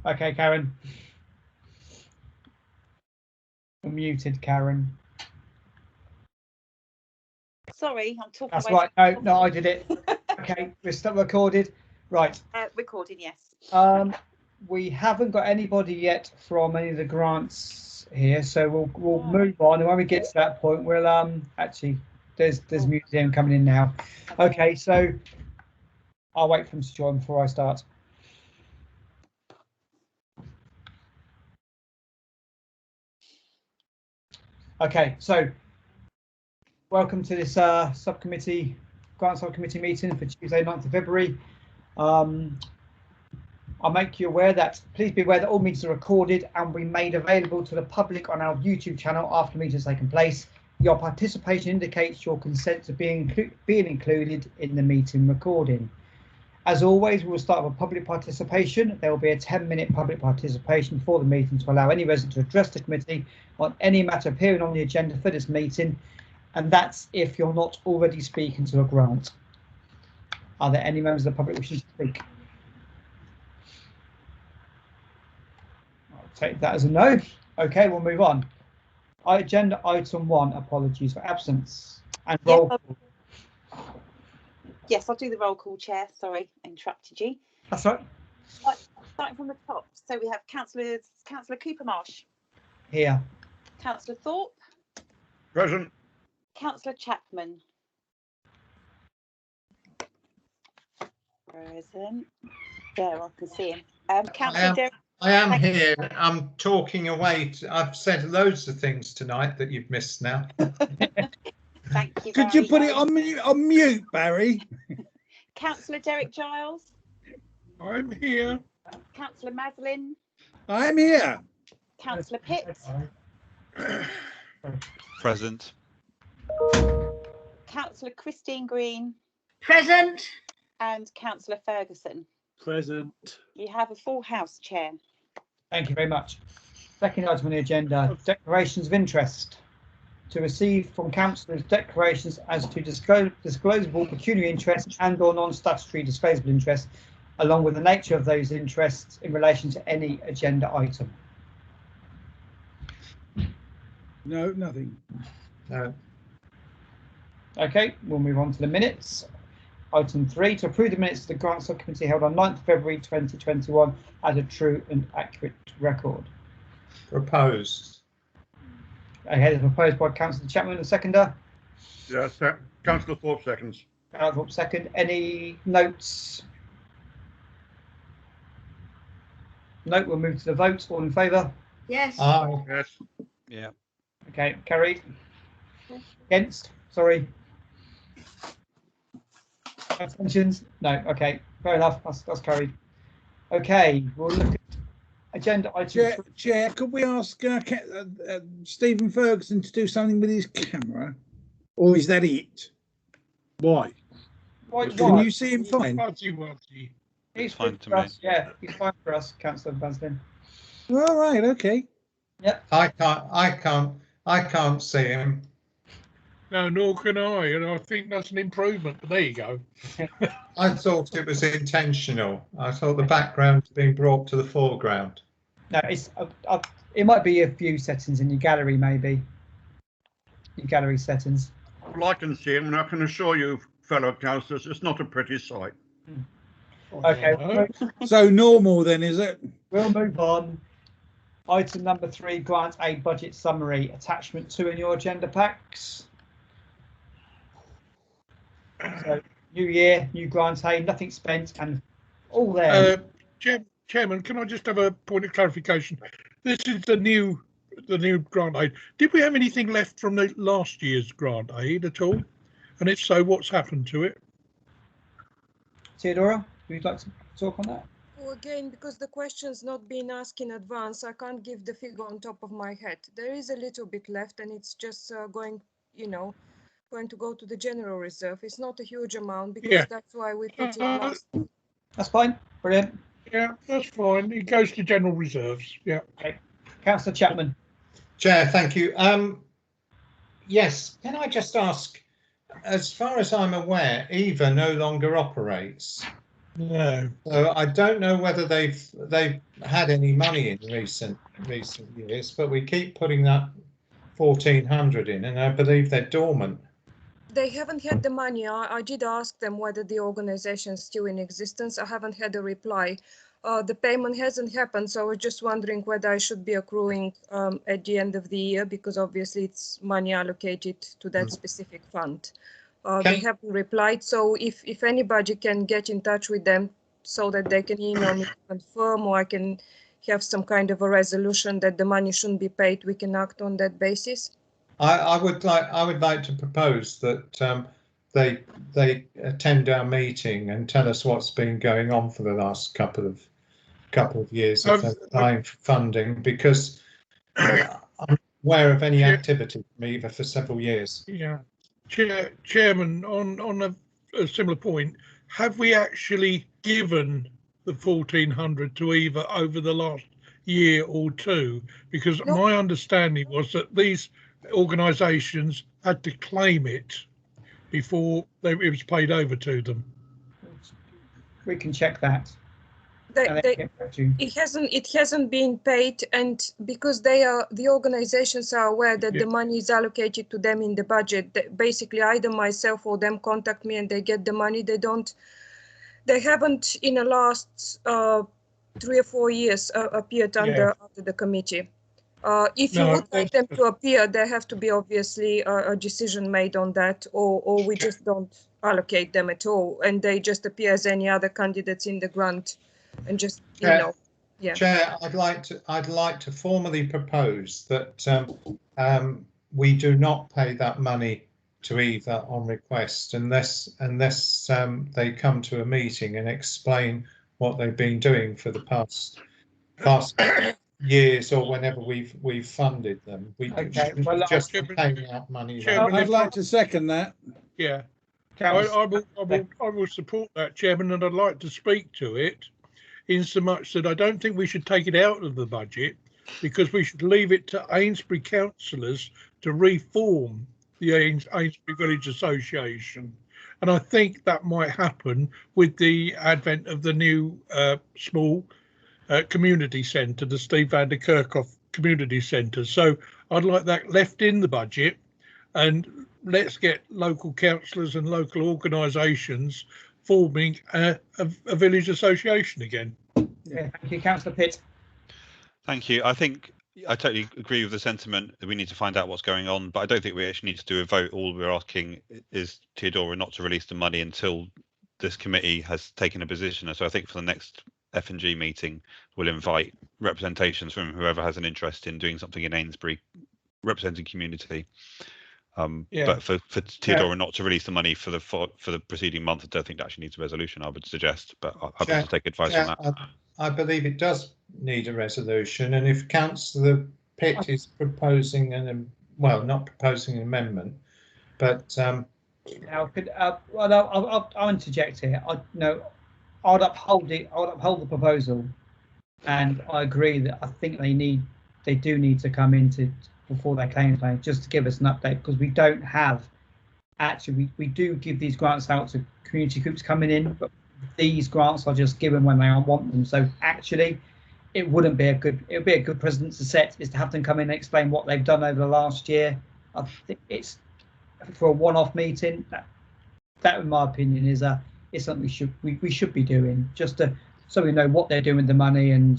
Okay, Karen. You're muted, Karen. Sorry, I'm talking. That's right. No, I did it. Okay, we're still recorded. Right. Recording, yes. We haven't got anybody yet from any of the grants here, so we'll move on. And when we get to that point, we'll actually there's museum coming in now. Okay, so I'll wait for him to join before I start. Okay, so welcome to this grant subcommittee meeting for Tuesday, 9th of February. I'll make you aware that please be aware that all meetings are recorded and we made available to the public on our YouTube channel after meetings taken place. Your participation indicates your consent to being included in the meeting recording. As always, we will start with public participation. There will be a 10-minute public participation for the meeting to allow any resident to address the committee on any matter appearing on the agenda for this meeting, and that's if you're not already speaking to a grant. Are there any members of the public wishing to speak? I'll take that as a no. Okay, we'll move on. Agenda item 1, apologies for absence. And roll call. Yes, I'll do the roll call, Chair. Sorry, I interrupted you. That's right. Starting from the top. So we have Councillor Cooper Marsh. Here. Councillor Thorpe. Present. Councillor Chapman. Present. There, I can see him. Councillor Derek. I am here. I'm talking away. I've said loads of things tonight that you've missed now. Thank you. Could you put it on mute, Barry? Councillor Derek Giles. I'm here. Councillor Maslin. I'm here. Councillor Pitt. Present. Councillor Christine Green. Present. And Councillor Ferguson. Present. You have a full house, Chair. Thank you very much. Second item on the agenda, declarations of interest. To receive from councillors declarations as to disclosable pecuniary interest and or non-statutory disclosable interest, along with the nature of those interests in relation to any agenda item. No, nothing. No. Okay, we'll move on to the minutes. Item 3, to approve the minutes of the grant subcommittee held on 9th February 2021 as a true and accurate record. Proposed. Okay, it's proposed by Councillor Chapman, the seconder. Yes, Councillor Thorpe seconds. Thorpe second. Any notes? No, we'll move to the vote. All in favour? Yes. Aye. Yes. Yeah. Okay, carried. Against? Sorry. Abstentions? No. Okay, fair enough. That's carried. Okay, we'll look at agenda item. Chair, could we ask Stephen Ferguson to do something with his camera, or is that it? Why? Can you see him fine? He's fine to for me. us. Yeah, he's fine for us, Councillor Maslin. All right. Okay. Yep. I can't see him. No, nor can I, and I think that's an improvement, but there you go. I thought it was intentional. I thought the background was being brought to the foreground. No, it's it might be a few settings in your gallery, maybe. Your gallery settings. Well, I can see him, and I can assure you, fellow councillors, it's not a pretty sight. Okay. So normal then, is it? We'll move on. Item number 3, grant aid budget summary, attachment 2 in your agenda packs. So new year, new grant aid, nothing spent, and all there. Chairman, can I just have a point of clarification? This is the new grant aid. Did we have anything left from the last year's grant aid at all? And if so, what's happened to it? Theodora, would you like to talk on that? Well, again, because the question's not been asked in advance, I can't give the figure on top of my head. There is a little bit left, and it's just going to go to the general reserve. It's not a huge amount because that's why we put it last. That's fine. Brilliant. Yeah, that's fine. It goes to general reserves. Yeah. Okay. Councillor Chapman. Chair, thank you. Yes, can I just ask, as far as I'm aware, Eva no longer operates. No. So I don't know whether they've had any money in recent years, but we keep putting that 1,400 in, and I believe they're dormant. They haven't had the money. I did ask them whether the organization is still in existence. I haven't had a reply. The payment hasn't happened, so I was just wondering whether I should be accruing at the end of the year, because obviously it's money allocated to that specific fund. They haven't replied, so if anybody can get in touch with them so that they can email me to confirm, or I can have some kind of a resolution that the money shouldn't be paid, we can act on that basis. I would like to propose that they attend our meeting and tell us what's been going on for the last couple of years if they're applying for funding, because I'm aware of any activity from EVA for several years. Yeah, Chairman, on a similar point, have we actually given the 1,400 to EVA over the last year or two? Because No. my understanding was that these organisations had to claim it before it was paid over to them. We can check that. It hasn't been paid, and because the organizations are aware that the money is allocated to them in the budget, basically either myself or them contact me and they get the money. They haven't in the last 3 or 4 years appeared under the committee. If you would like them to appear, there have to be obviously a decision made on that, or we just don't allocate them at all, and they just appear as any other candidates in the grant, and just Chair, I'd like to formally propose that we do not pay that money to EVA on request unless they come to a meeting and explain what they've been doing for the past years, or whenever we've funded them. We just paying out money. I'd like to second that. Yeah, I will support that, Chairman, and I'd like to speak to it in so much that I don't think we should take it out of the budget, because we should leave it to Amesbury councillors to reform the Amesbury Village Association. And I think that might happen with the advent of the new small community centre, the Steve van der Kerkhoff Community Centre. So I'd like that left in the budget, and let's get local councillors and local organisations forming a village association again. Yeah, thank you, Councillor Pitt. Thank you. I think I totally agree with the sentiment that we need to find out what's going on, but I don't think we actually need to do a vote. All we're asking is Teodora not to release the money until this committee has taken a position. So I think for the next F&G meeting, we'll invite representations from whoever has an interest in doing something in Amesbury, representing community. But for Teodora not to release the money for the preceding month, I don't think that actually needs a resolution, I would suggest, but I'll have to take advice on that. I believe it does need a resolution, and if Councillor Pitt is proposing not proposing an amendment, but I'll interject here. I'd uphold the proposal, and I agree that I think they do need to come into before their claims made, just to give us an update, because we don't have we do give these grants out to community groups coming in, but these grants are just given when they want them. So actually it would be a good precedent to set, is to have them come in and explain what they've done over the last year. I think it's for a one-off meeting. That in my opinion is something we should be doing, just so we know what they're doing with the money, and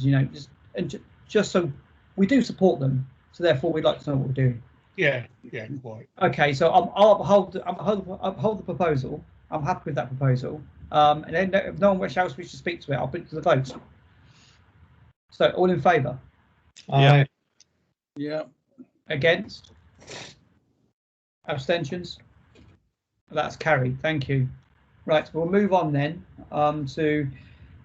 just so we do support them. So therefore, we'd like to know what we're doing. Yeah, quite. Okay, so I'll uphold the proposal. I'm happy with that proposal. And then if no one else wishes to speak to it, I'll put it to the vote. So all in favour? Aye. Yeah. Against? Abstentions? That's carried. Thank you. Right, we'll move on then to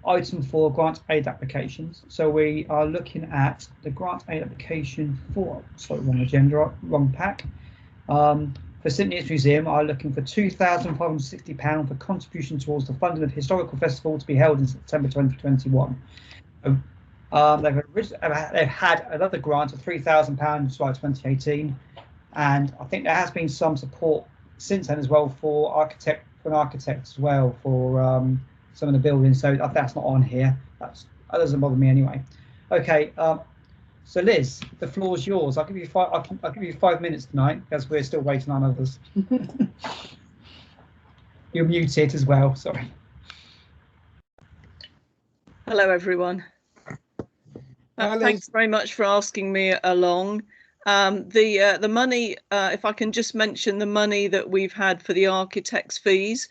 item 4, grant aid applications. So we are looking at the grant aid application for, sorry, wrong agenda, wrong pack. For St Neots Museum are looking for £2,560 for contribution towards the funding of the historical festival to be held in September 2021. They've had another grant of £3,000 in July 2018, and I think there has been some support since then as well for an architect as well, for some of the buildings, so that's not on here. That doesn't bother me anyway. Okay, so Liz, the floor's yours. I'll give you 5 minutes tonight because we're still waiting on others. You're muted as well. Sorry. Hello, everyone. Thanks very much for asking me along. The money, if I can just mention the money that we've had for the architect's fees,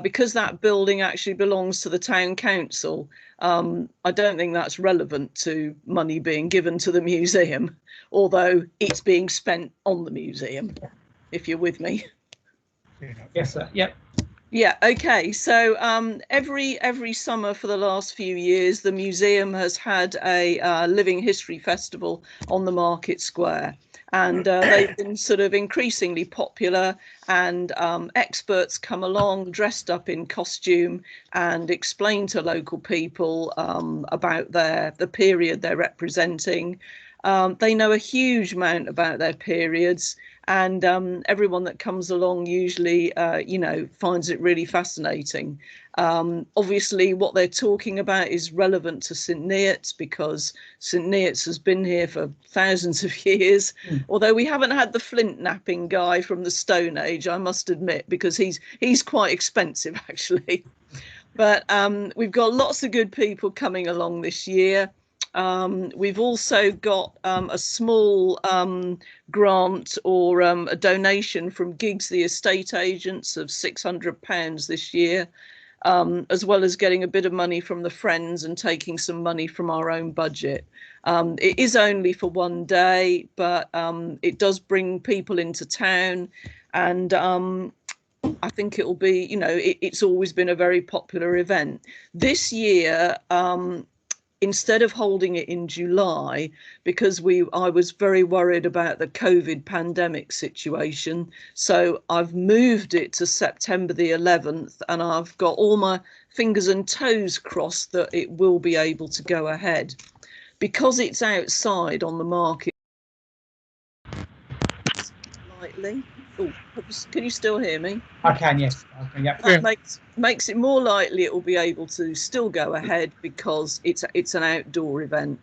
because that building actually belongs to the town council. I don't think that's relevant to money being given to the museum, although it's being spent on the museum, if you're with me. Yes, sir. Yep. Yeah, okay. So every summer for the last few years, the museum has had a Living History Festival on the Market Square. And they've been sort of increasingly popular, and experts come along dressed up in costume and explain to local people about the period they're representing. They know a huge amount about their periods, and everyone that comes along usually, finds it really fascinating. Obviously, what they're talking about is relevant to St Neots because St Neots has been here for thousands of years, although we haven't had the flint knapping guy from the Stone Age, I must admit, because he's quite expensive, actually. But we've got lots of good people coming along this year. We've also got a small grant or a donation from Giggs the estate agents of £600 this year, as well as getting a bit of money from the Friends and taking some money from our own budget. It is only for one day, but it does bring people into town, and I think it will be, it's always been a very popular event. This year, instead of holding it in July, because I was very worried about the COVID pandemic situation, so I've moved it to September the 11th, and I've got all my fingers and toes crossed that it will be able to go ahead. Because it's outside on the market slightly. Oh, can you still hear me? I can, yes. Okay, yep. That makes it more likely it will be able to still go ahead because it's an outdoor event.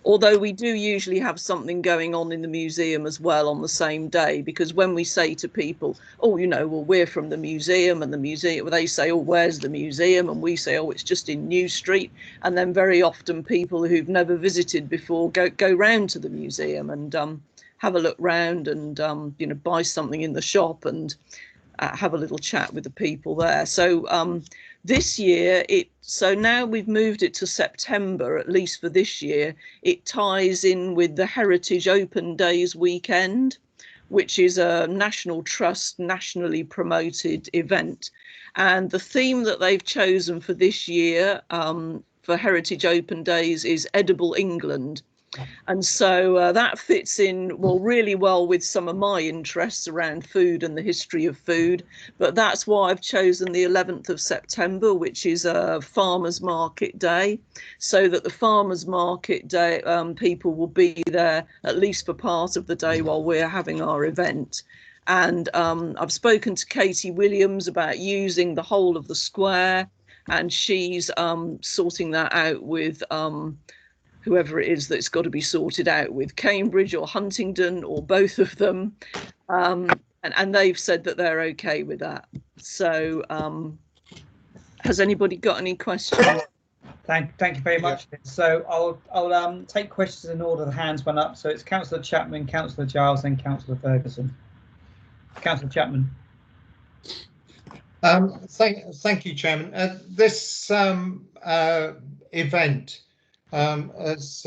Although we do usually have something going on in the museum as well on the same day, because when we say to people, oh, well, we're from the museum, and the museum, well, they say, oh, where's the museum? And we say, oh, it's just in New Street. And then very often people who've never visited before go round to the museum and have a look round and buy something in the shop and have a little chat with the people there. So this year, so now we've moved it to September, at least for this year. It ties in with the Heritage Open Days weekend, which is a National Trust, nationally promoted event. And the theme that they've chosen for this year for Heritage Open Days is Edible England. And so that fits in really well with some of my interests around food and the history of food. But that's why I've chosen the 11th of September, which is a farmers market day, so that the farmers market day people will be there at least for part of the day while we're having our event. And I've spoken to Katie Williams about using the whole of the square, and she's sorting that out with whoever it is that's got to be sorted out with, Cambridge or Huntingdon or both of them. And they've said that they're okay with that. So has anybody got any questions? Thank you very much. Yeah. So I'll take questions in order the hands went up. So it's Councillor Chapman, Councillor Giles, and Councillor Ferguson. Councillor Chapman. Thank you, Chairman. This event, as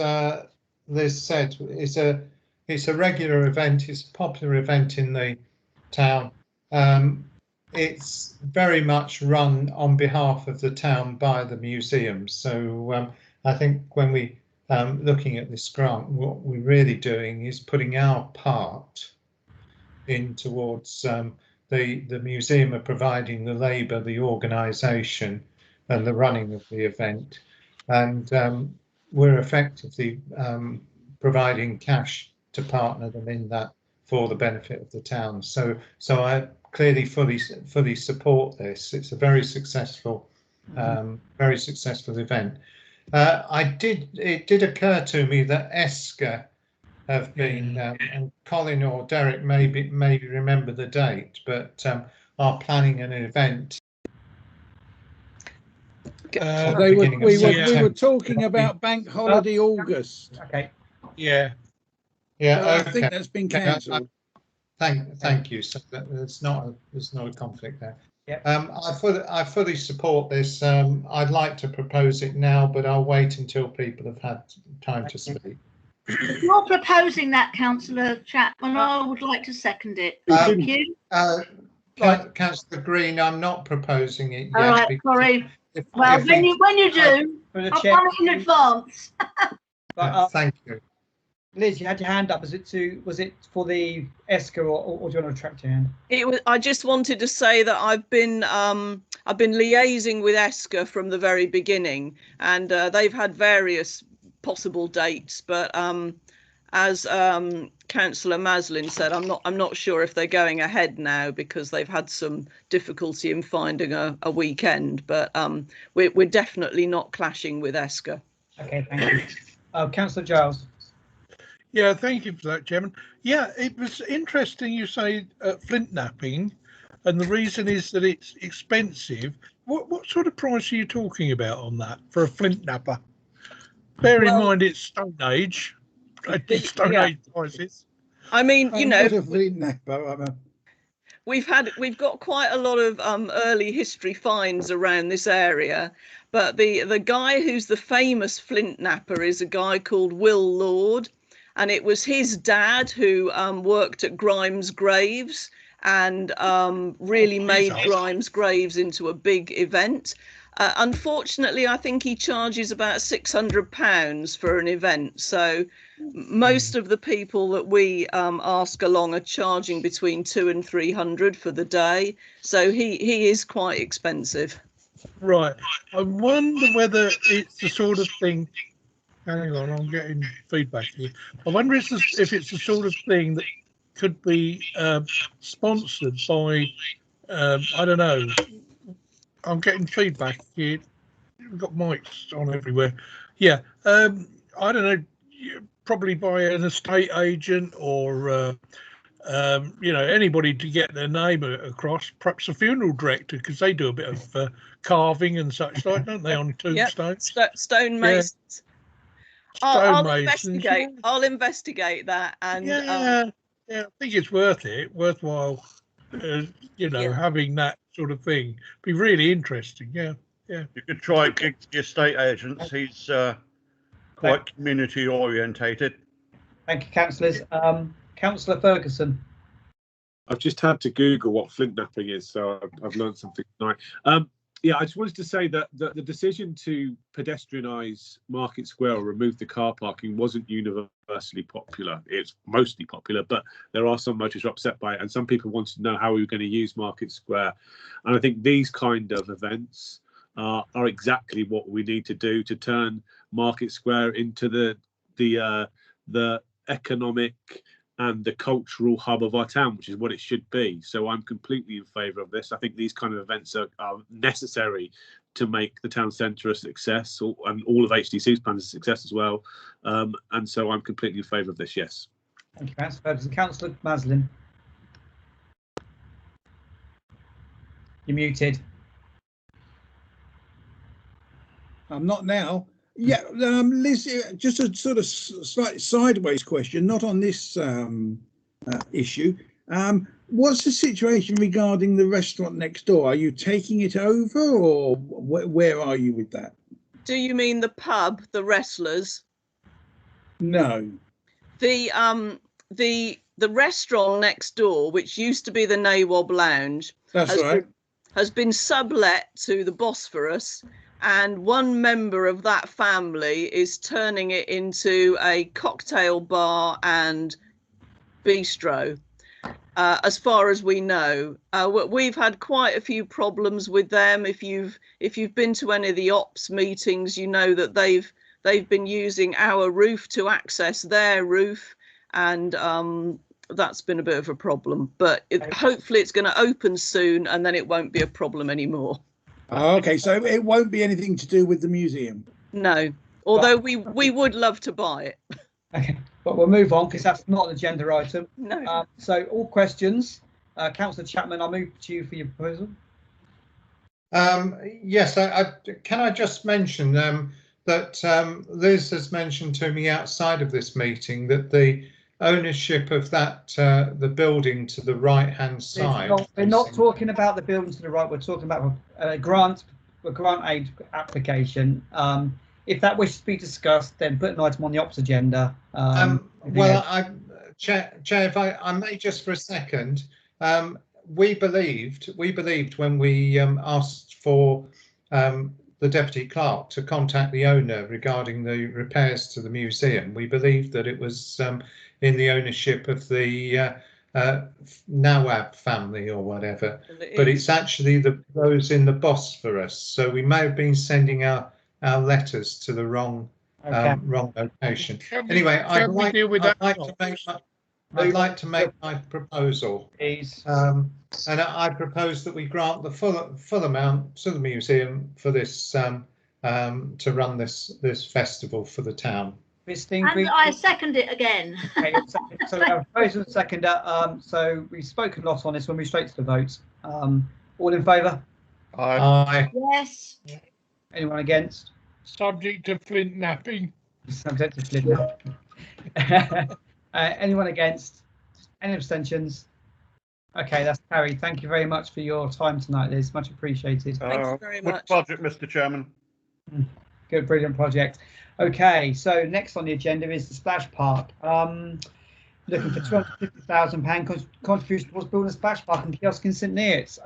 Liz said, it's a regular event. It's a popular event in the town. It's very much run on behalf of the town by the museum. So I think when we looking at this grant, what we're really doing is putting our part in towards the museum of providing the labour, the organisation, and the running of the event, and we're effectively providing cash to partner them in that for the benefit of the town. So I clearly fully support this. It's a very successful Very successful event. It did occur to me that ESCA have been, and Colin or Derek maybe remember the date, but are planning an event. We were talking about Bank Holiday August. Okay. Yeah. Yeah. So I think that's been cancelled. Thank you. So there's not a conflict there. Yeah. I fully support this. I'd like to propose it now, but I'll wait until people have had time to speak. You're proposing that, Councillor Chapman. I would like to second it. Thank you. Councillor Green, I'm not proposing it yet. All right, sorry. Well, when you do, I'll come in advance. Thank you. Liz, you had your hand up. Was it for the ESCA or do you want to retract your hand? It was. I just wanted to say that I've been liaising with ESCA from the very beginning, and they've had various possible dates, but as Councillor Maslin said, I'm not sure if they're going ahead now because they've had some difficulty in finding a weekend, but we're definitely not clashing with ESCA. Okay, thank you. Councillor Giles. Yeah, thank you for that, Chairman. Yeah, it was interesting you say flint napping, and the reason is that it's expensive. What sort of price are you talking about on that for a flint napper? Bear in mind it's Stone Age. Stone Age prices. I mean, you know, we've got quite a lot of early history finds around this area, but the guy who's the famous flint napper is a guy called Will Lord, and it was his dad who worked at Grimes Graves and really made Grimes Graves into a big event. Unfortunately, I think he charges about £600 for an event. So most of the people that we ask along are charging between £200 and £300 for the day. So he is quite expensive. Right. I wonder whether it's the sort of thing. Hang on, I'm getting feedback here. I wonder if it's the sort of thing that could be sponsored by, I don't know. I'm getting feedback here. We've got mics on everywhere. Yeah, I don't know. Probably by an estate agent or anybody to get their name across. Perhaps a funeral director because they do a bit of carving and such like, don't they, on tombstones? Yep. Stone masons. I'll investigate that. And yeah, I think it's worthwhile. Having that sort of thing be really interesting. Yeah. You could try the estate agents. He's quite community orientated. Thank you, councillors. Councillor Ferguson. I've just had to Google what flint napping is, so I've learned something tonight. Yeah, I just wanted to say that the decision to pedestrianise Market Square or remove the car parking wasn't universally popular. It's mostly popular, but there are some motorists who are upset by it, and some people wanted to know how we were going to use Market Square. And I think these kind of events are exactly what we need to do to turn Market Square into the economic and the cultural hub of our town, which is what it should be. So I'm completely in favour of this. I think these kind of events are necessary to make the town centre a success, and all of HDC's plans a success as well. And so I'm completely in favour of this, yes. Thank you, Councillor Ferguson. Councillor Maslin. You're muted. I'm not now. Yeah, Liz, just a sort of slight sideways question, not on this issue. What's the situation regarding the restaurant next door? Are you taking it over, or where are you with that? Do you mean the pub, the Wrestlers? No. The restaurant next door, which used to be the Nawaub Lounge, has been sublet to the Bosphorus. And one member of that family is turning it into a cocktail bar and bistro, as far as we know. We've had quite a few problems with them. If you've been to any of the ops meetings, you know that they've been using our roof to access their roof, and that's been a bit of a problem. But hopefully it's going to open soon, and then it won't be a problem anymore. Oh, okay, so it won't be anything to do with the museum. No, although we would love to buy it. Okay, but we'll move on because that's not an agenda item. No. So all questions. Councillor Chapman, I'll move to you for your proposal. Yes, can I just mention that Liz has mentioned to me outside of this meeting that the ownership of that the building to the right-hand side. We're not talking about the building to the right. We're talking about a grant aid application. If that wishes to be discussed, then put an item on the ops agenda. Well, Chair, if I may just for a second, we believed when we asked for the deputy clerk to contact the owner regarding the repairs to the museum, we believed that it was in the ownership of the Nawab family or whatever, but it's actually those in the Bosphorus. So we may have been sending our letters to the wrong wrong location. Anyway, I'd like to make my proposal. Please. And I propose that we grant the full amount to the museum for this to run this festival for the town. Christine, And I second it again. Okay, so we have a proposal and seconder. So we've spoken a lot on this. When we straight to the votes. All in favour? Aye. Yes. Anyone against? Subject to Flint napping. Subject to Flint napping. Anyone against? Any abstentions? Okay, that's carried. Thank you very much for your time tonight, Liz. Much appreciated. Thank you very much. Budget, Mr. Chairman. Good, brilliant project. Okay, so next on the agenda is the Splash Park. Looking for £250,000 contribution towards building a splash park and kiosk in St Neots.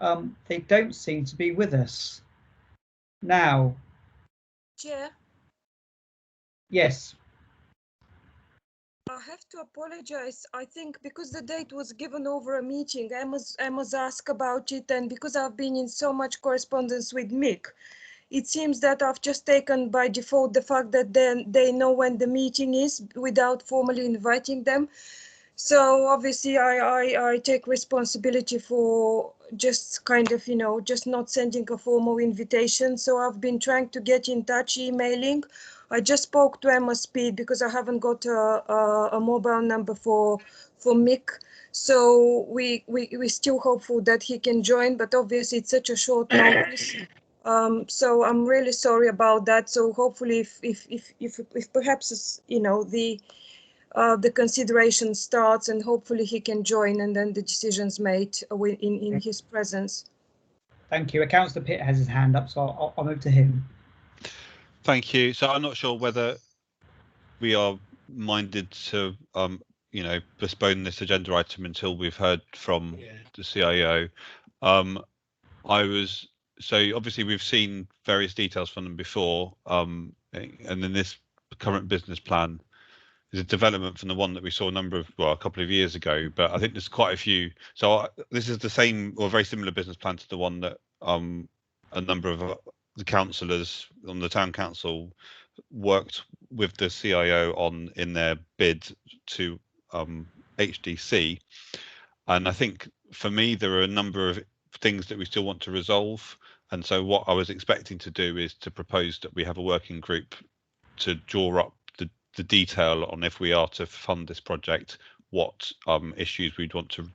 They don't seem to be with us now. Chair, Yes. I have to apologize. I think because the date was given over a meeting, Emma's asked about it, and because I've been in so much correspondence with Mick, it seems that I've just taken by default the fact that they know when the meeting is without formally inviting them. So obviously I take responsibility for just kind of, just not sending a formal invitation. So I've been trying to get in touch, emailing. I just spoke to Emma Speed because I haven't got a mobile number for Mick. So we're still hopeful that he can join, but obviously it's such a short notice. So I'm really sorry about that. So hopefully if perhaps, the consideration starts and hopefully he can join and then the decision's made in his presence. Thank you. Councillor Pitt has his hand up, so I'll move to him. Thank you. So I'm not sure whether we are minded to, postpone this agenda item until we've heard from the CIO. So obviously we've seen various details from them before, and then this current business plan is a development from the one that we saw a couple of years ago. But I think there's quite a few. So this is the same or very similar business plan to the one that a number of the councillors on the town council worked with the CIO on in their bid to HDC. And I think for me, there are a number of things that we still want to resolve. And so what I was expecting to do is to propose that we have a working group to draw up the detail on, if we are to fund this project, what issues we'd want to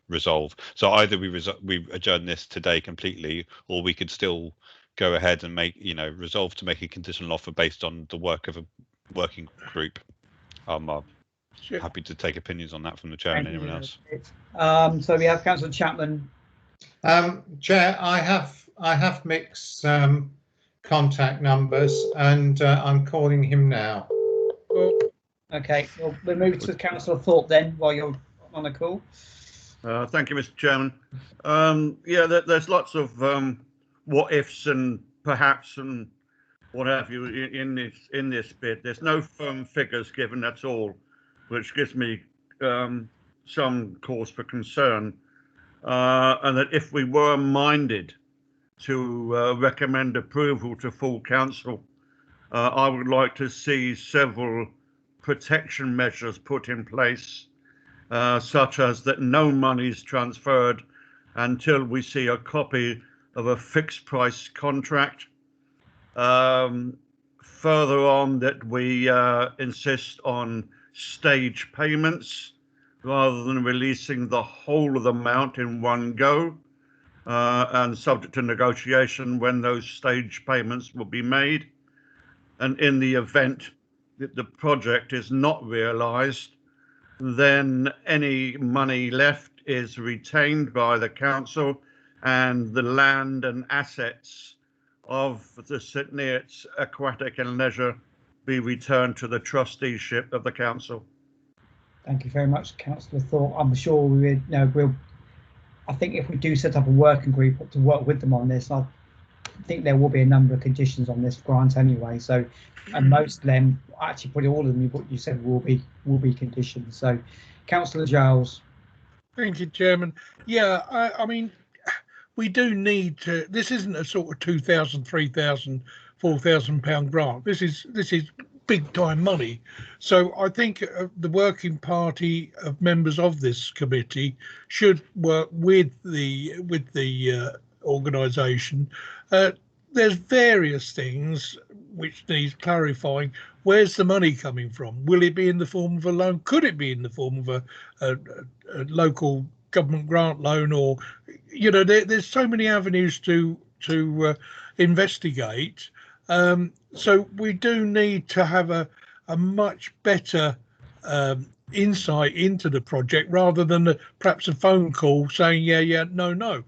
resolve. So either we adjourn this today completely, or we could still go ahead and make resolve to make a conditional offer based on the work of a working group. I'm happy to take opinions on that from the chair and anyone else. So we have Councillor Chapman. Chair, I have Mick's contact numbers and I'm calling him now. Okay, well, we'll move to Councillor Thorpe then while you're on the call. Thank you, Mr. Chairman. There's lots of what ifs and perhaps and what have you in this bid. There's no firm figures given at all, which gives me some cause for concern. And that if we were minded to recommend approval to full council, I would like to see several protection measures put in place, such as that no money is transferred until we see a copy of a fixed price contract. Further on, that we insist on stage payments rather than releasing the whole of the amount in one go, and subject to negotiation when those stage payments will be made. And in the event that the project is not realised, then any money left is retained by the council, and the land and assets of the St Neots Aquatic and Leisure be returned to the trusteeship of the council. Thank you very much, Councillor Thorpe. I'm sure we will. I think if we do set up a working group to work with them on this, I think there will be a number of conditions on this grant anyway. So, and most of them, actually, probably all of them, what you said will be conditions. So, Councillor Giles. Thank you, Chairman. Yeah, I mean, we do need to. This isn't a sort of £2,000, £3,000, £4,000 grant. This is big time money. So I think the working party of members of this committee should work with the organisation. There's various things which needs clarifying. Where's the money coming from? Will it be in the form of a loan? Could it be in the form of a local government grant loan? Or, you know, there's so many avenues to investigate. So we do need to have a much better insight into the project, rather than perhaps a phone call saying yeah, no.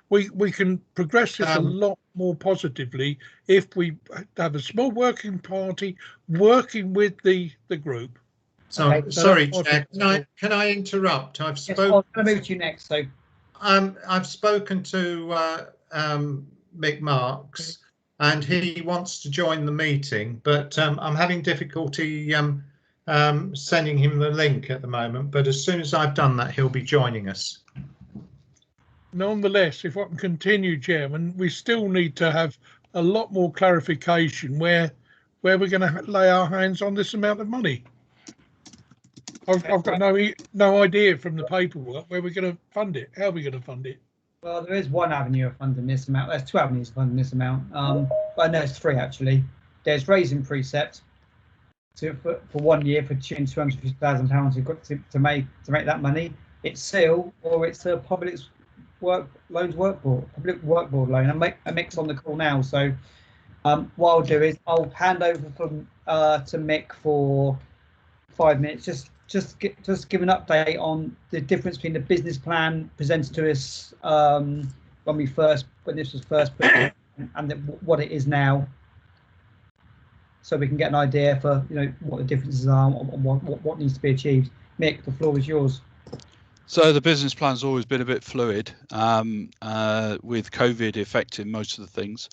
We can progress this a lot more positively if we have a small working party working with the group. So, okay, sorry, Chair, can I interrupt? I've spoken. Yes, I'll move to you next. So, I've spoken to Mick Marks, and he wants to join the meeting, but I'm having difficulty sending him the link at the moment. But as soon as I've done that, he'll be joining us. Nonetheless, if I can continue, Chairman, we still need to have a lot more clarification where we're going to lay our hands on this amount of money. I've got no idea from the paperwork where we're going to fund it. How are we going to fund it? Well, there is one avenue of funding this amount. There's 2 avenues of funding this amount. But no, it's 3 actually. There's raising precept for 1 year for £250,000 to make that money. It's SEAL, or it's a public loans work board loan. I mix on the call now. So what I'll do is I'll hand over to Mick for 5 minutes. Just give an update on the difference between the business plan presented to us when this was first put in, and what it is now, so we can get an idea for what the differences are and what needs to be achieved. Mick, the floor is yours. So the business plan's always been a bit fluid, with COVID affecting most of the things.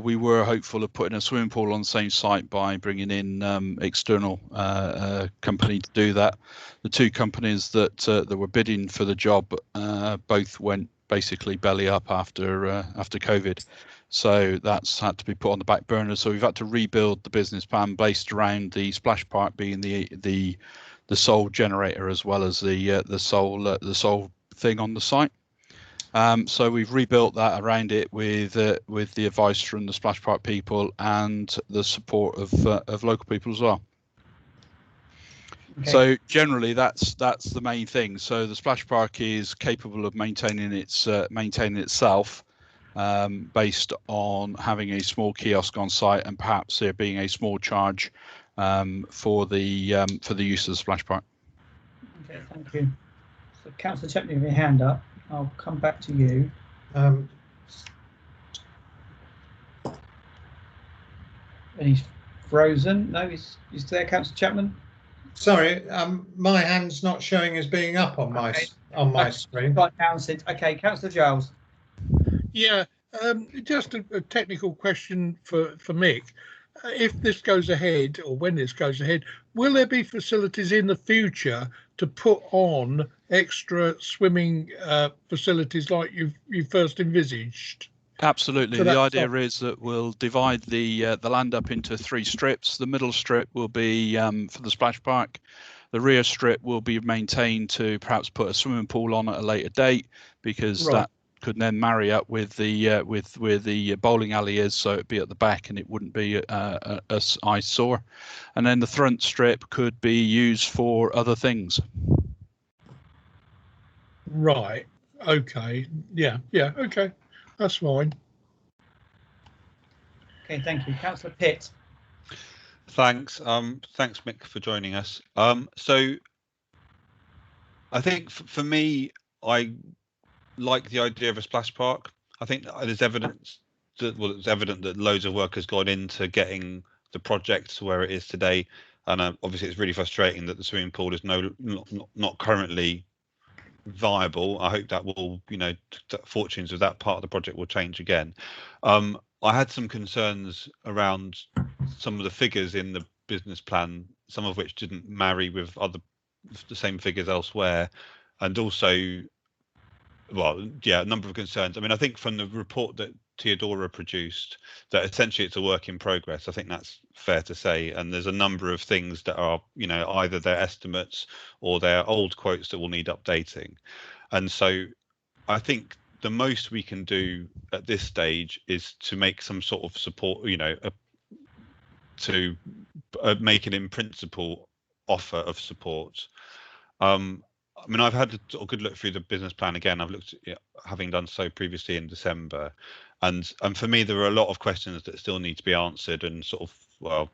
We were hopeful of putting a swimming pool on the same site by bringing in external company to do that. The 2 companies that were bidding for the job both went basically belly up after COVID. So that's had to be put on the back burner. So we've had to rebuild the business plan based around the splash park being the sole generator, as well as the sole thing on the site. So we've rebuilt that around it with the advice from the splash park people and the support of local people as well. Okay. So generally that's the main thing. So the splash park is capable of maintaining itself, based on having a small kiosk on site, and perhaps there being a small charge for the use of the splash park. Okay, thank you. So Councillor Chapman, with your hand up, I'll come back to you. And he's frozen. No, he's there, Councillor Chapman. Sorry, my hand's not showing as being up on my screen. Right now, okay, Councillor Giles. Yeah, just a technical question for Mick. If this goes ahead, or when this goes ahead, will there be facilities in the future to put on extra swimming facilities like you first envisaged? Absolutely. So the idea is that we'll divide the land up into 3 strips. The middle strip will be for the splash park. The rear strip will be maintained to perhaps put a swimming pool on at a later date, because that could then marry up with the where the bowling alley is, so it'd be at the back and it wouldn't be a eyesore. And then the front strip could be used for other things. Right. Okay. Yeah. Okay. That's fine. Okay, thank you. Councillor Pitt. Thanks. Thanks, Mick, for joining us. So I think for me, I like the idea of a splash park. I think there's evidence that, well, it's evident that loads of work has gone into getting the project to where it is today. And obviously it's really frustrating that the swimming pool is not currently viable. I hope that will, fortunes of that part of the project will change again. I had some concerns around some of the figures in the business plan, some of which didn't marry with the same figures elsewhere, and also, well, yeah, a number of concerns. I mean, I think from the report that Theodora produced, that essentially it's a work in progress. I think that's fair to say, and there's a number of things that are, either their estimates or their old quotes that will need updating. And so I think the most we can do at this stage is to make some sort of support, to make an in principle offer of support. I mean, I've had a good look through the business plan again. I've looked at it, having done so previously in December, and for me there are a lot of questions that still need to be answered, and sort of, well,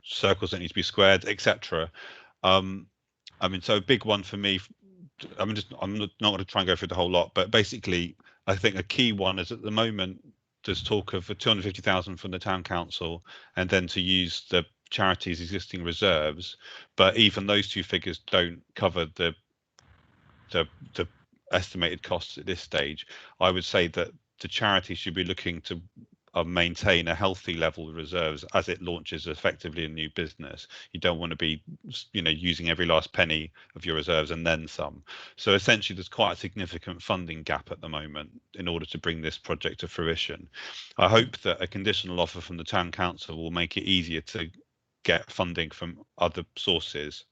circles that need to be squared, etc. I mean, so a big one for me, I'm not going to try and go through the whole lot, but basically I think a key one is at the moment there's talk of 250,000 from the town council and then to use the charity's existing reserves, but even those two figures don't cover the estimated costs at this stage. I would say that the charity should be looking to maintain a healthy level of reserves as it launches effectively a new business. You don't want to be, using every last penny of your reserves and then some. So essentially, there's quite a significant funding gap at the moment in order to bring this project to fruition. I hope that a conditional offer from the town council will make it easier to get funding from other sources.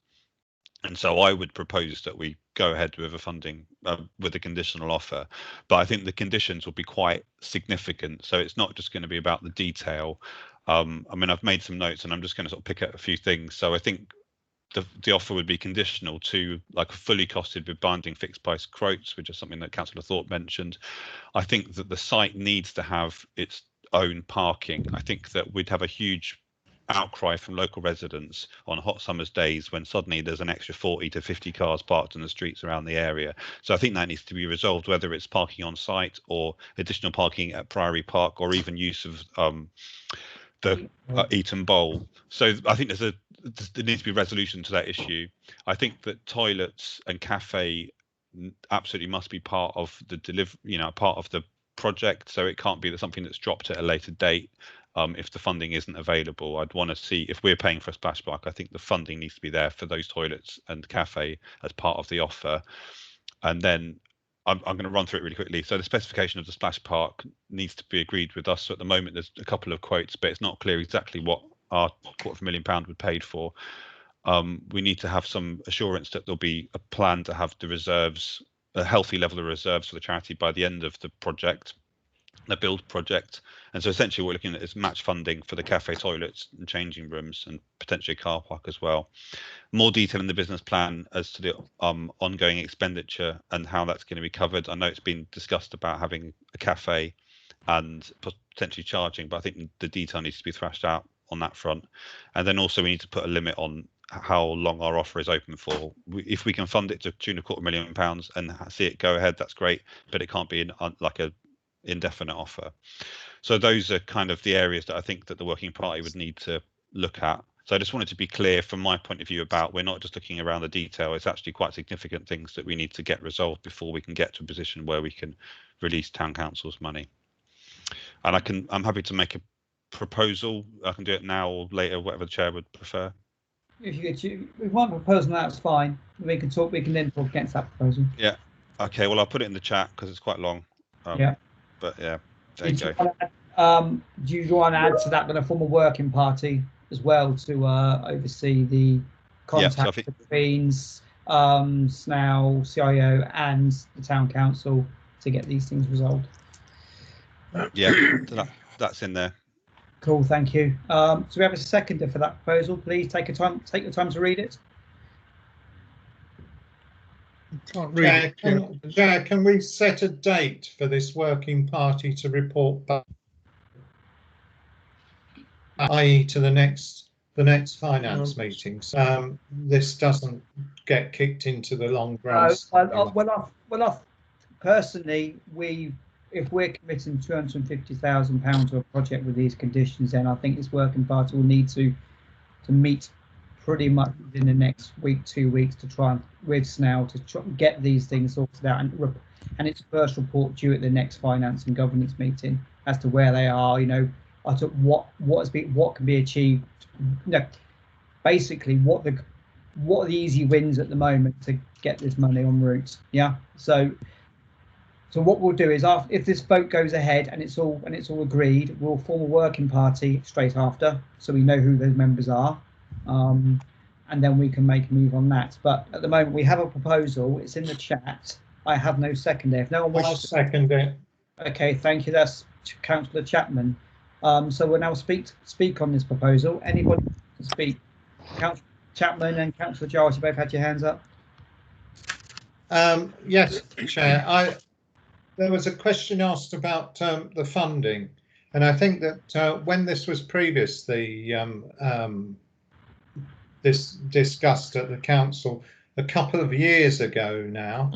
And so I would propose that we go ahead with a funding with a conditional offer, but I think the conditions will be quite significant. So it's not just going to be about the detail. I mean, I've made some notes and I'm just going to sort of pick out a few things. So I think the offer would be conditional to like a fully costed with binding fixed price quotes, which is something that Councillor Thorpe mentioned. I think that the site needs to have its own parking. I think that we'd have a huge outcry from local residents on hot summer's days when suddenly there's an extra 40 to 50 cars parked in the streets around the area. So I think that needs to be resolved, whether it's parking on site or additional parking at Priory Park, or even use of the Eton Bowl. So I think there needs to be resolution to that issue. I think that toilets and cafe absolutely must be part of the part of the project. So it can't be that something that's dropped at a later date. If the funding isn't available, I'd want to see, if we're paying for a splash park, I think the funding needs to be there for those toilets and cafe as part of the offer. And then I'm going to run through it really quickly. So the specification of the splash park needs to be agreed with us. So at the moment, there's a couple of quotes, but it's not clear exactly what our £250,000 would paid for. We need to have some assurance that there'll be a plan to have the reserves, a healthy level of reserves for the charity by the end of the project, the build project. And so essentially what we're looking at is match funding for the cafe toilets and changing rooms and potentially a car park as well. More detail in the business plan as to the ongoing expenditure and how that's going to be covered. I know it's been discussed about having a cafe and potentially charging, but I think the detail needs to be thrashed out on that front. And then also we need to put a limit on how long our offer is open for. If we can fund it to tune £250,000 and see it go ahead, that's great, but it can't be like a indefinite offer. So those are kind of the areas that I think that the working party would need to look at. So I just wanted to be clear from my point of view about, we're not just looking around the detail, it's actually quite significant things that we need to get resolved before we can get to a position where we can release town council's money. And I'm happy to make a proposal. I can do it now or later, whatever the chair would prefer. If we want a proposal, that's fine. We can then talk against that proposal. Yeah. Okay. Well, I'll put it in the chat because it's quite long. Yeah. But yeah, there you go. Do you want to add to that, then a formal working party as well to oversee the contact between SNAL, CIO, and the town council to get these things resolved. Yeah, that's in there. Cool, thank you. So we have a seconder for that proposal. Please take your time to read it. Can't read it. Chair, can we set a date for this working party to report back, i.e. to the next finance meetings? This doesn't get kicked into the long grass. Personally, if we're committing £250,000 to a project with these conditions, then I think this working party will need to meet pretty much within the next week, 2 weeks, to try and with SNEL to try and get these things sorted out, and its first report due at the next finance and governance meeting as to where they are. You know, I took what can be achieved. You know, basically what are the easy wins at the moment to get this money en route. Yeah. So what we'll do is, if this vote goes ahead and it's all agreed, we'll form a working party straight after, so we know who those members are, and then we can make a move on that. But at the moment, we have a proposal. It's in the chat. I have no seconder. If no one wishes, I'll second it. Okay, thank you. That's Councillor Chapman. So we'll now speak on this proposal. Anybody can speak? Councillor Chapman and Councillor Giles, you both had your hands up. Yes, Chair. There was a question asked about the funding, and I think that when this was previously discussed at the council a couple of years ago now,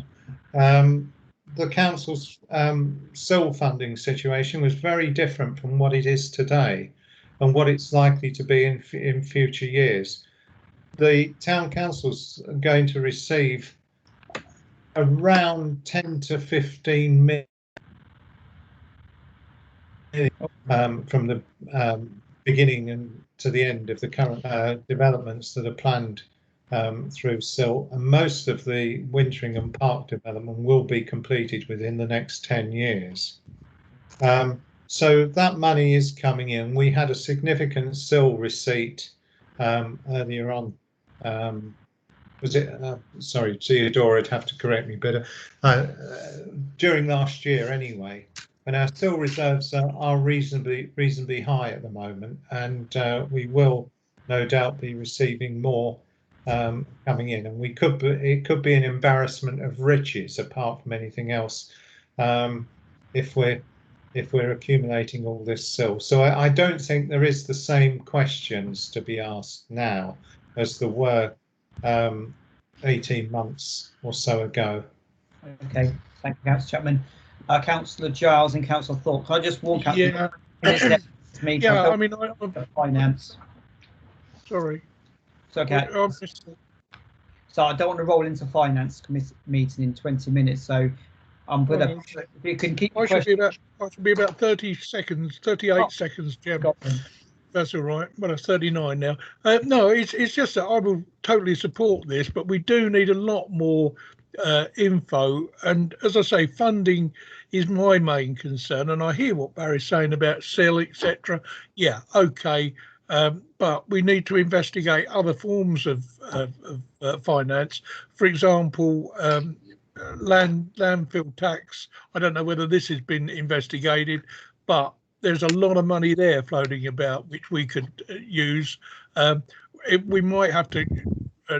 the council's SIL funding situation was very different from what it is today and what it's likely to be in future years. The town council's going to receive around 10 to 15 million from the beginning and to the end of the current developments that are planned through SIL, and most of the Winteringham Park development will be completed within the next 10 years. So that money is coming in. We had a significant SIL receipt earlier on. Was it? Sorry, Theodora would have to correct me, but during last year anyway. And our SIL reserves are reasonably high at the moment, and we will no doubt be receiving more coming in, and it could be an embarrassment of riches apart from anything else if we're accumulating all this SIL. So I don't think there is the same questions to be asked now as there were 18 months or so ago. Okay, thank you, Councillor Chapman. Councillor Giles and Councillor Thorpe, can I just walk out? Yeah. Yeah, I mean, finance. Sorry. It's okay. So I don't want to roll into finance committee meeting in 20 minutes. So I'm gonna. If you can keep. I should be about 30 seconds, 38 seconds, Jim. That's all right. Well, it's 39 now. No, it's just that I will totally support this, but we do need a lot more info. And as I say, funding is my main concern. And I hear what Barry's saying about SIL, etc. Yeah, okay. But we need to investigate other forms of finance. For example, landfill tax. I don't know whether this has been investigated, but there's a lot of money there floating about which we could use. We might have to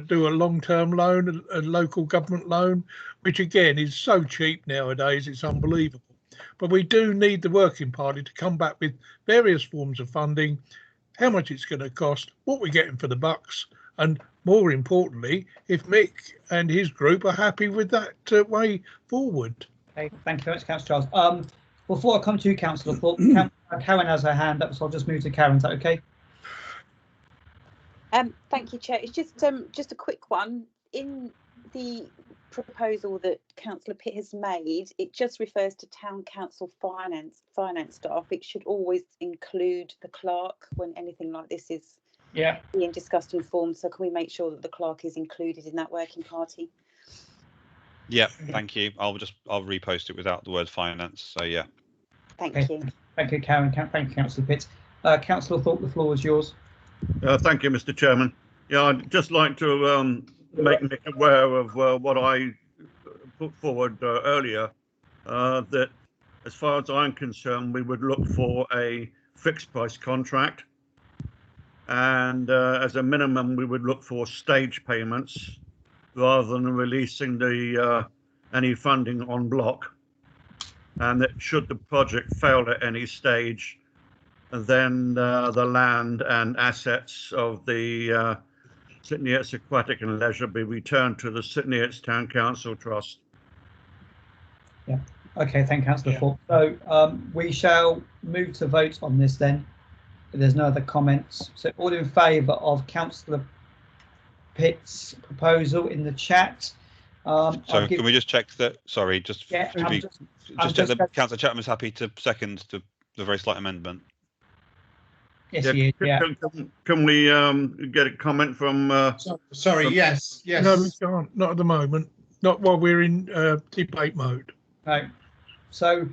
do a long-term loan, a local government loan, which again is so cheap nowadays, it's unbelievable. But we do need the working party to come back with various forms of funding, how much it's going to cost, what we're getting for the bucks, and more importantly, if Mick and his group are happy with that way forward. Okay, thank you very much, Councillor Charles. Before I come to you, Councillor Thorpe, Karen has her hand up, so I'll just move to Karen. Is that okay? Thank you, Chair. It's just a quick one. In the proposal that Councillor Pitt has made, it just refers to town council finance staff. It should always include the clerk when anything like this is being discussed and formed. So can we make sure that the clerk is included in that working party? Yeah, thank you. I'll repost it without the word finance. So yeah. Thank you. Thank you, Karen. Thank you, Councillor Pitt. Councillor Thorpe, the floor is yours. Thank you, Mr. Chairman. Yeah, I'd just like to make Nick aware of what I put forward earlier that, as far as I'm concerned, we would look for a fixed price contract, and as a minimum, we would look for stage payments rather than releasing the any funding en bloc. And that should the project fail at any stage, then the land and assets of the St Neots Aquatic and Leisure be returned to the St Neots Town Council Trust. Yeah. Okay. Thank you, Councillor Thorpe. So we shall move to vote on this then. If there's no other comments. So all in favour of Councillor Pitt's proposal in the chat. So can we just check that? Sorry, just Yeah, to be, just check that Councillor Chapman's happy to second the very slight amendment. Yes, he is. Yeah. Can we get a comment from? Sorry. from- Yes. Yes. No, we can't. Not at the moment. Not while we're in debate mode. No. So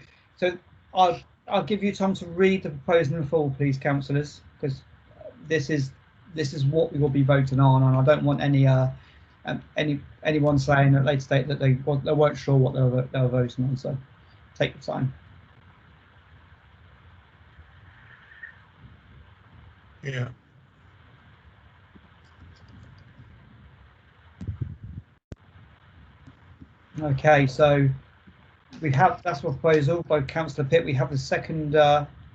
I'll give you time to read the proposal in full, please, councillors, because this is what we will be voting on, and I don't want anyone saying at a later date that they weren't sure what they were voting on. So take your time. Yeah. Okay, so we have that's the proposal by Councillor Pitt. We have the second,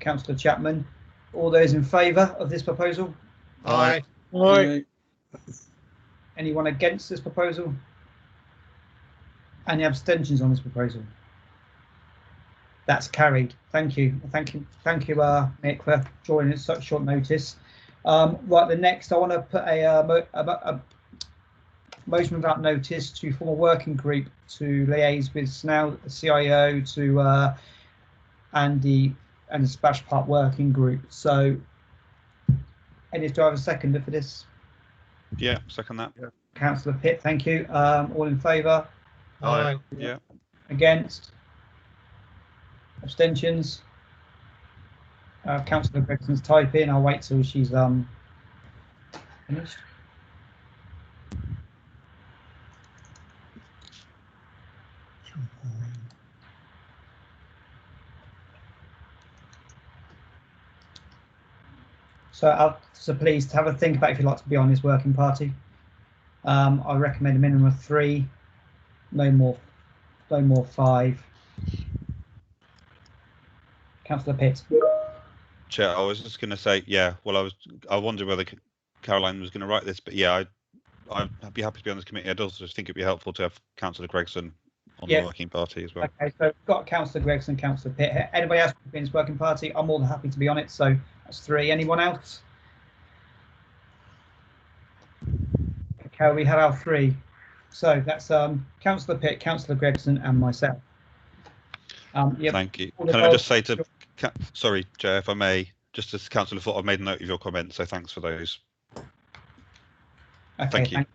Councillor Chapman. All those in favour of this proposal? Aye. Aye. Anyone against this proposal? Any abstentions on this proposal? That's carried. Thank you, Mick, for joining at such short notice. Right, the next I want to put a motion without notice to form a working group to liaise with SNAL, the CIO, to and the Splash Park working group. So, do I have a seconder for this? Yeah, second that. Yeah. Councillor Pitt, thank you. All in favour? Aye. Yeah. Against? Abstentions? Councillor Gregson's typing. I'll wait till she's finished. So please have a think about if you'd like to be on this working party. I recommend a minimum of 3, no more 5. Councillor Pitt. Chair, I was just going to say, yeah. Well, I wondered whether Caroline was going to write this, but yeah, I'd be happy to be on this committee. I'd also just think it'd be helpful to have Councillor Gregson on the working party as well. Okay, so we've got Councillor Gregson, Councillor Pitt. Anybody else in this working party? I'm more than happy to be on it. So that's 3. Anyone else? Okay, we have our 3. So that's Councillor Pitt, Councillor Gregson, and myself. Yep. Thank you. Can I just say to, sorry, Chair, if I may, just as Councillor Thorpe, I've made a note of your comments, so thanks for those. Okay, Thank you.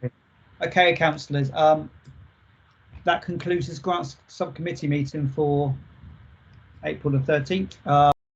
Okay, councillors. That concludes this grants subcommittee meeting for April the 13th.